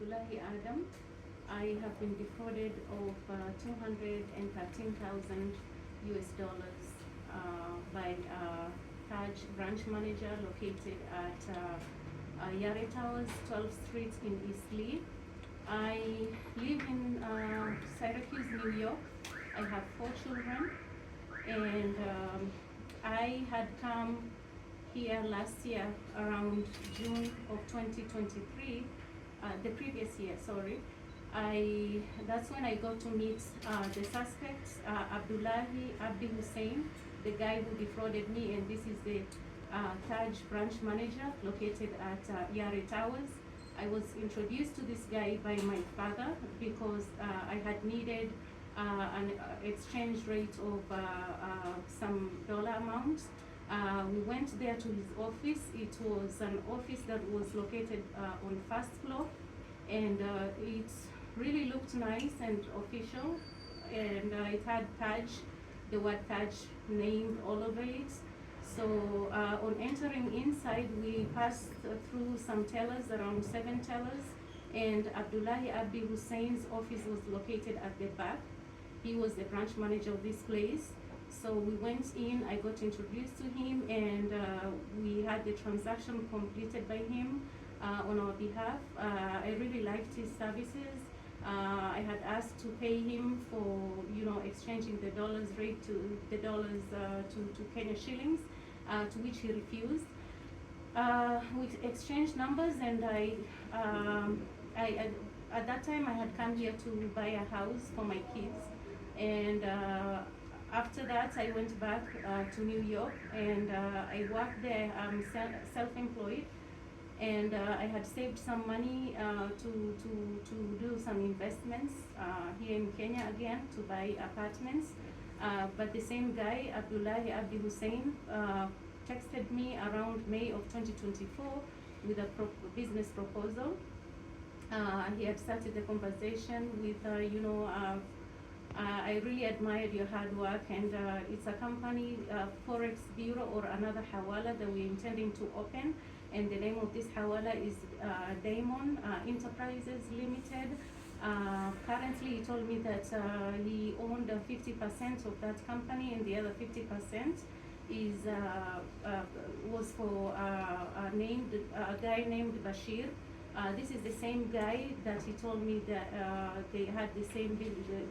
Abdullahi Adam. I have been defrauded of 213,000 US dollars by Taaj branch manager located at Yare Towers, 12th Street in East Lee. I live in Syracuse, New York. I have 4 children, and I had come here last year around June of 2023, the previous year, sorry. That's when I got to meet the suspect, Abdullahi Abdi Hussein, the guy who defrauded me, and this is the Taaj branch manager located at Yare Towers. I was introduced to this guy by my father because I had needed an exchange rate of some dollar amount. We went there to his office. It was an office that was located on first floor, and it really looked nice and official, and it had Taaj, the word Taaj named all over it. So on entering inside, we passed through some tellers, around 7 tellers, and Abdullahi Abdi Hussein's office was located at the back. He was the branch manager of this place. So we went in, I got introduced to him, and we had the transaction completed by him on our behalf. I really liked his services. I had asked to pay him for, exchanging the dollars rate to the dollars to Kenya shillings, to which he refused. We exchanged numbers, and I at that time I had come here to buy a house for my kids, and after that I went back to New York, and I worked there. I'm self-employed, and I had saved some money to do some investments here in Kenya again, to buy apartments. But the same guy, Abdullahi Abdi Hussein, texted me around May of 2024 with a business proposal. He had started the conversation with, I really admired your hard work, and it's a company, Forex Bureau or another Hawala that we're intending to open. And the name of this Hawala is Diamond Enterprises Limited. Currently, he told me that he owned 50% of that company, and the other 50% is was for a guy named Bashir. This is the same guy that he told me that they had the same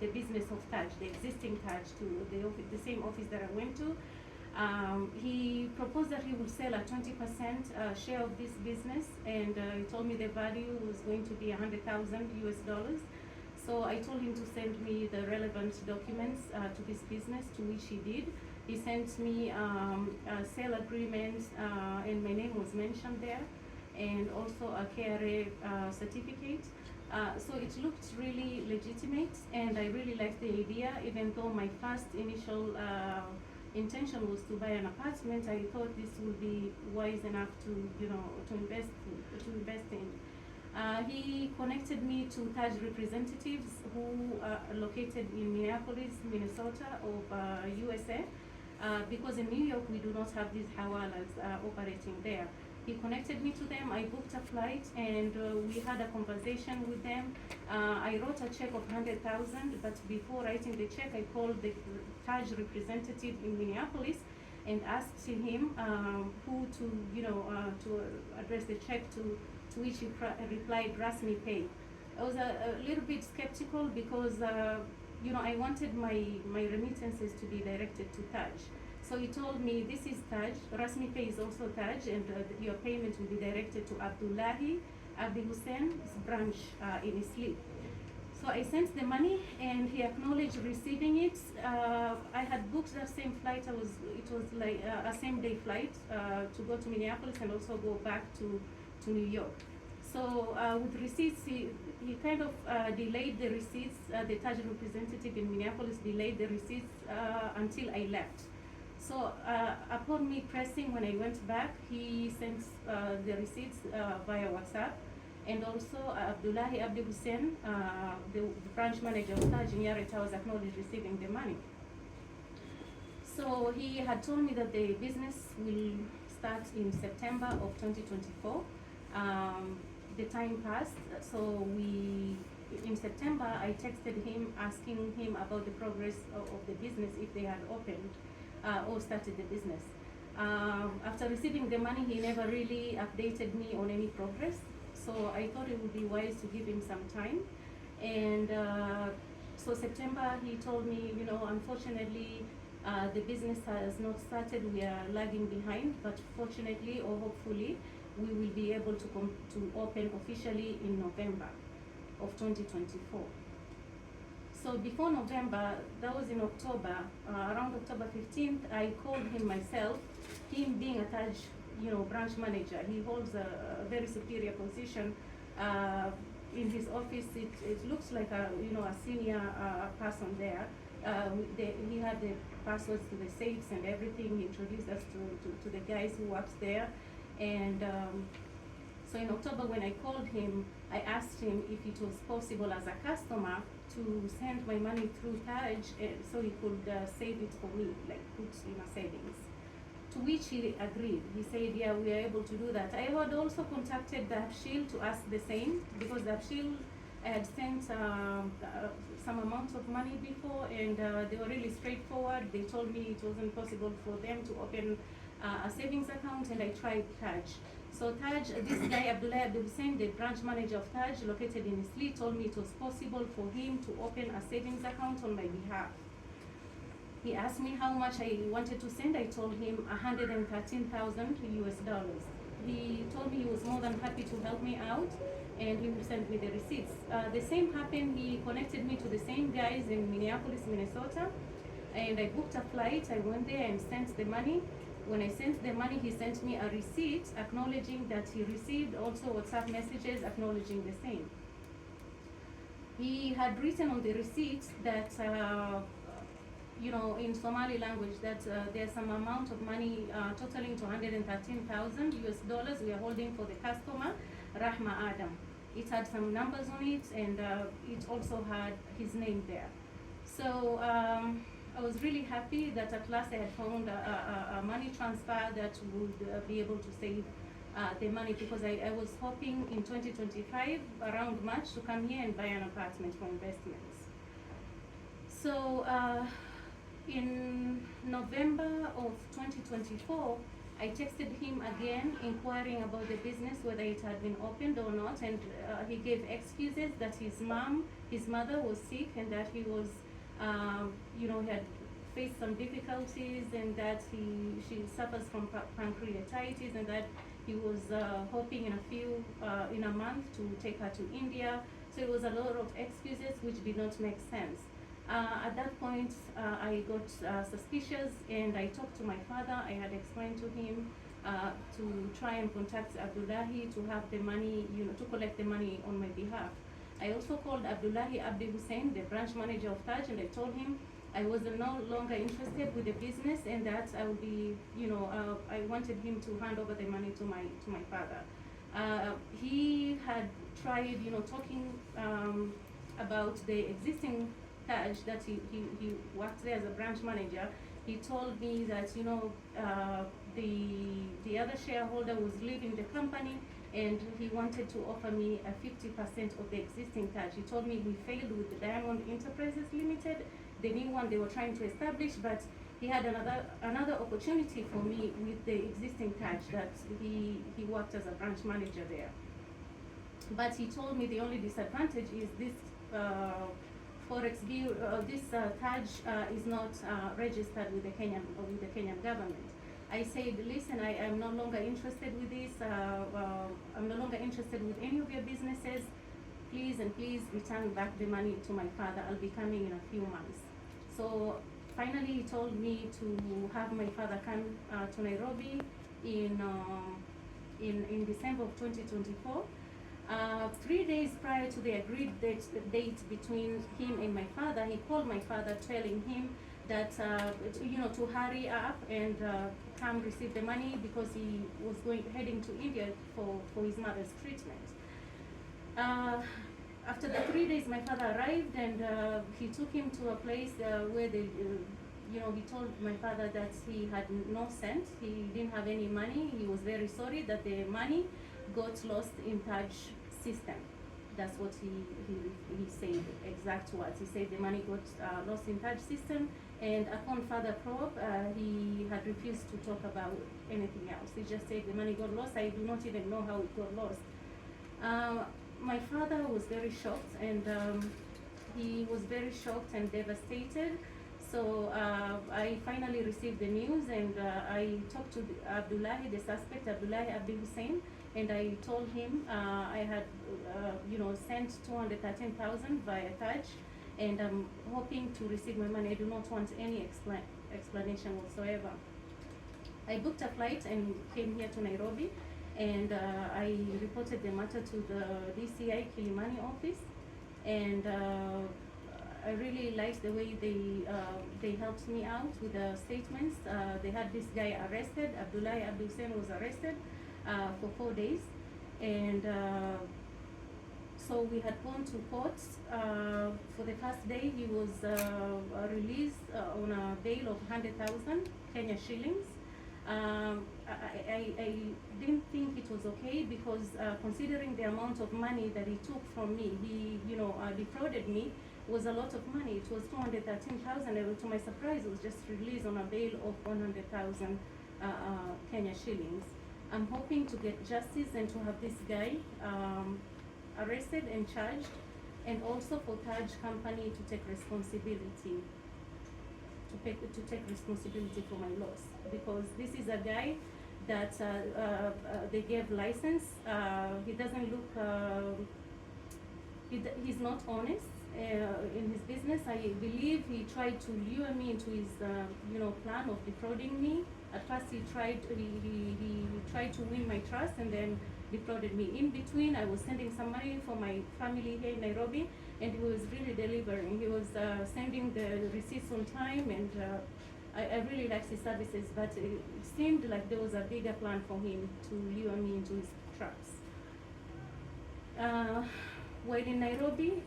the business of Taaj, the existing Taaj, to the same office that I went to. He proposed that he would sell a 20% share of this business, and he told me the value was going to be 100,000 US dollars. So I told him to send me the relevant documents to this business, to which he did. He sent me a sale agreement, and my name was mentioned there, and also a KRA certificate. So it looked really legitimate, and I really liked the idea. Even though my first initial intention was to buy an apartment, I thought this would be wise enough to invest in. He connected me to Taaj representatives who are located in Minneapolis, Minnesota of USA, because in New York we do not have these hawalas operating there. He connected me to them. I booked a flight, and we had a conversation with them. I wrote a check of 100,000, but before writing the check, I called the Taaj representative in Minneapolis and asked him who to address the check to which he replied, Rasmi Pay. I was a little bit skeptical because I wanted my remittances to be directed to Taaj. So he told me, this is Taaj, Rasmi Pay is also Taaj, and your payment will be directed to Abdullahi Abdi Hussein's branch in Isli. So I sent the money, and he acknowledged receiving it. I had booked that same flight. It was like a same day flight to go to Minneapolis and also go back to New York. So with receipts, he kind of delayed the receipts. The Taaj representative in Minneapolis delayed the receipts until I left. So upon me pressing, when I went back, he sent the receipts via WhatsApp. And also Abdullahi Abdi Hussein, the branch manager of Taaj in Yare Towers, acknowledged receiving the money. So he had told me that the business will start in September of 2024. the time passed, so in September, I texted him asking him about the progress of the business, if they had opened or started the business. After receiving the money, he never really updated me on any progress. So I thought it would be wise to give him some time. And so September, he told me, unfortunately, the business has not started. We are lagging behind, but fortunately or hopefully, we will be able to open officially in November of 2024. So before November, that was in October, around October 15th, I called him myself. Him being a Taaj, branch manager, he holds a very superior position in his office. It looks like a senior person there. He had the passwords to the safes and everything. He introduced us to the guys who worked there, and so in October, when I called him, I asked him if it was possible as a customer to send my money through Taaj, so he could save it for me, like put in a savings. To which he agreed. He said, yeah, we are able to do that. I had also contacted the Shield to ask the same, because the Shield had sent some amount of money before, and they were really straightforward. They told me it wasn't possible for them to open a savings account, and I tried Taaj. So Taaj, this guy Abdullah Abdul Hussein, the branch manager of Taaj, located in Isli, told me it was possible for him to open a savings account on my behalf. He asked me how much I wanted to send. I told him 113,000 US dollars. He told me he was more than happy to help me out, and he would send me the receipts. The same happened. He connected me to the same guys in Minneapolis, Minnesota, and I booked a flight. I went there and sent the money. When I sent the money, he sent me a receipt acknowledging that he received, also WhatsApp messages acknowledging the same. He had written on the receipt that, in Somali language, that there's some amount of money totaling to 113,000 US dollars we are holding for the customer, Rahma Adam. It had some numbers on it, and it also had his name there. So I was really happy that at last I had found a money transfer that would be able to save the money, because I was hoping in 2025, around March, to come here and buy an apartment for investments. So in November of 2024, I texted him again, inquiring about the business, whether it had been opened or not, and he gave excuses that his mother was sick, and that he was he had faced some difficulties, and that she suffers from pancreatitis, and that he was hoping in a month to take her to India. So it was a lot of excuses which did not make sense. At that point, I got suspicious, and I talked to my father. I had explained to him to try and contact Abdullahi to have the money, to collect the money on my behalf. I also called Abdullahi Abdi Hussein, the branch manager of Taaj, and I told him I was no longer interested with the business, and that I would be, I wanted him to hand over the money to my father. He had tried, talking about the existing Taaj, that he worked there as a branch manager. He told me that, the other shareholder was leaving the company, and he wanted to offer me a 50% of the existing Taaj. He told me we failed with the Diamond Enterprises Limited, the new one they were trying to establish, but he had another opportunity for me with the existing Taaj, that he worked as a branch manager there. But he told me the only disadvantage is this Forex Bureau, this Taaj is not registered with the Kenyan government. I said, listen, I am no longer interested with this. I'm no longer interested with any of your businesses. Please return back the money to my father. I'll be coming in a few months. So finally, he told me to have my father come to Nairobi in December of 2024. 3 days prior to the agreed date between him and my father, he called my father, telling him that to hurry up and come receive the money, because he was heading to India for his mother's treatment. After the 3 days, my father arrived, and he took him to a place where they, he told my father that he had no cent. He didn't have any money. He was very sorry that the money got lost in Taaj system. That's what he said, exact words. He said the money got lost in Taaj system, and upon further probe, he had refused to talk about anything else. He just said the money got lost. I do not even know how it got lost. My father was very shocked, and he was very shocked and devastated. So I finally received the news, and I talked to Abdullahi, the suspect, Abdullahi Abdi Hussein, and I told him I had, sent 213,000 via Taaj, and I'm hoping to receive my money. I do not want any explanation whatsoever. I booked a flight and came here to Nairobi, and I reported the matter to the DCI Kilimani office, and I really liked the way they helped me out with the statements. They had this guy arrested. Abdullahi Abdi Hussein was arrested for 4 days, and so we had gone to court. For the first day, he was released on a bail of 100,000 Kenya shillings. I didn't think it was okay, because considering the amount of money that he took from me, he defrauded me, was a lot of money. It was 213,000, and to my surprise, it was just released on a bail of 100,000 Kenya shillings. I'm hoping to get justice and to have this guy arrested and charged, and also for Taaj company to take responsibility. To take responsibility for my loss, because this is a guy that they gave license. He doesn't look. He's not honest in his business. I believe he tried to lure me into his plan of defrauding me. At first, he tried to win my trust, and then defrauded me. In between, I was sending some money for my family here in Nairobi, and he was really delivering. He was sending the receipts on time, and I really liked his services, but it seemed like there was a bigger plan for him to lure me into his traps. While in Nairobi,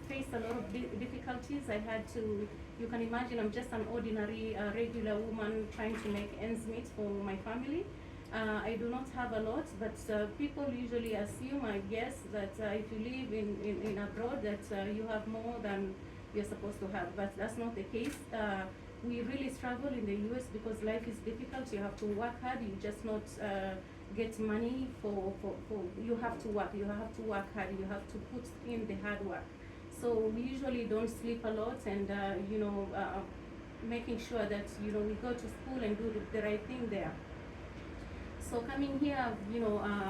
faced a lot of difficulties. I had to, you can imagine, I'm just an ordinary, regular woman trying to make ends meet for my family. I do not have a lot, but people usually assume, I guess, that if you live in abroad, that you have more than you're supposed to have, but that's not the case. We really struggle in the US because life is difficult. You have to work hard. You just not get money for you have to work. You have to work hard. You have to put in the hard work. So we usually don't sleep a lot, and making sure that we go to school and do the right thing there. So coming here,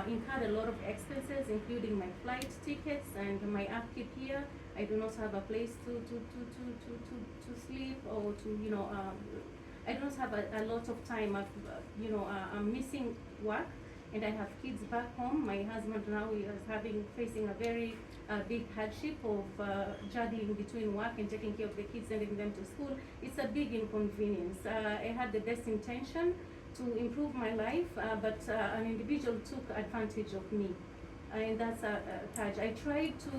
incurred a lot of expenses, including my flight tickets and my upkeep here. I do not have a place to sleep, or I don't have a lot of time. I'm missing work, and I have kids back home. My husband now is facing a very big hardship of juggling between work and taking care of the kids, sending them to school. It's a big inconvenience. I had the best intention to improve my life, but an individual took advantage of me. And that's Taaj. I tried to,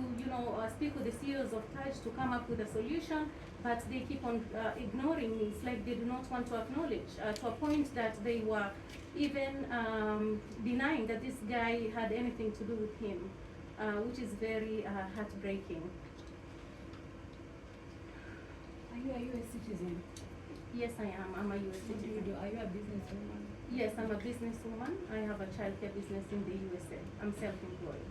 speak with the CEOs of Taaj to come up with a solution, but they keep on ignoring me. It's like they do not want to acknowledge, to a point that they were even denying that this guy had anything to do with him, which is very heartbreaking. Are you a US citizen? Yes, I am. I'm a US What do you citizen. do? Are you a businesswoman? Yes, I'm a businesswoman. I have a childcare business in the USA. I'm self-employed.